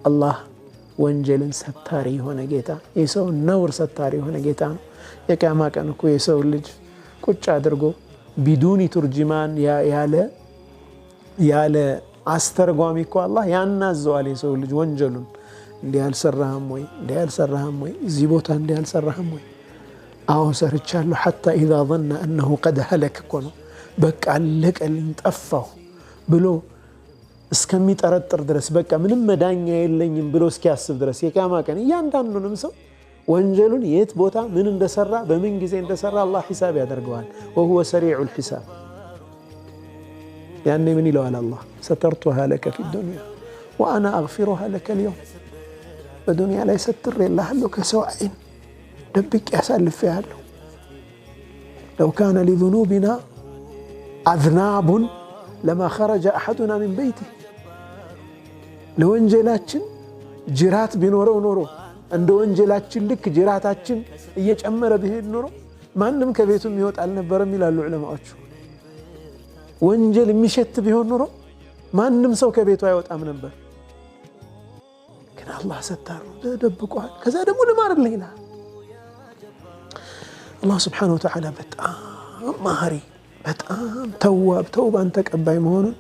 አላህ ወንጀልን ሰታሪ የሆነ ጌታ የሰው ነውር ሰታሪ የሆነ ጌታ ነው የቂያማ ቀን እኮ የሰው ልጅ ቁጭ አድርጎ ቢዱኒ ቱርጅማን ያለ አስተርጓሚ እኮ አላህ ያናዘዋል የሰው ልጅ ወንጀሉን እንዲህ አልሰራህም ወይ እዚህ ቦታ እንዲህ አልሰራህም ወይ አዎ ሰርቻለሁ حتى اذا ظن انه قد هلك እኮ ነው በቃ አለቀልኝ ጠፋሁ ብሎ እስከሚጠረጥር ድረስ በቃ ምንም መዳኛ የለኝም ብሎ እስኪያስብ ድረስ የቂያማ ቀን እያንዳንዱንም ሰው ወንጀሉን የት ቦታ ምን እንደሰራ በምን ጊዜ እንደሰራ አላህ ሒሳብ ያደርገዋል وهو سريع الحساب يعني من ይለዋል አላህ سترتها لك في الدنيا وانا اغفرها لك اليوم በዱንያ ላይ ሰትሬልሃለሁ ከሰው አይን ደብቄ ያሳልፌሃለሁ لو كان لذنوبنا أذناب لما خرج أحدنا من بيته ለወንጀላችን ጅራት ቢኖረው ኖሮ እንደ ወንጀላችን ልክ ጅራታችን እየጨመረ ቢሄድ ኖሮ ማንም ከቤቱ የሚወጣ አልነበረም ይላሉ ዑለማዎቹ ወንጀል የሚሸት ቢሆን ኖሮ ማንም ሰው ከቤቱ አይወጣም ነበር ግን አላህ ሰታሩ ደብቋል ከዛ ደግሞ ለማረልህ ይላል አላህ Subhanahu Wa Ta'ala በጣም ማህሪ በጣም ተውባን ተቀባይ መሆኑን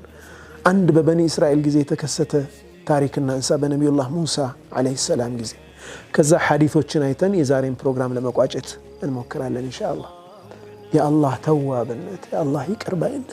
አንድ በበኒ እስራኤል ጊዜ የተከሰተ ታሪክና እንሳ በነብዩላህ ሙሳ አለይሂ ሰላም ጊዜ ከዛ ሐዲሶችን አይተን የዛሬን ፕሮግራም ለመቋጨት እንሞክራለን ኢንሻአላህ የአላህ ተዋብነት የአላህ ይቅር ባይነት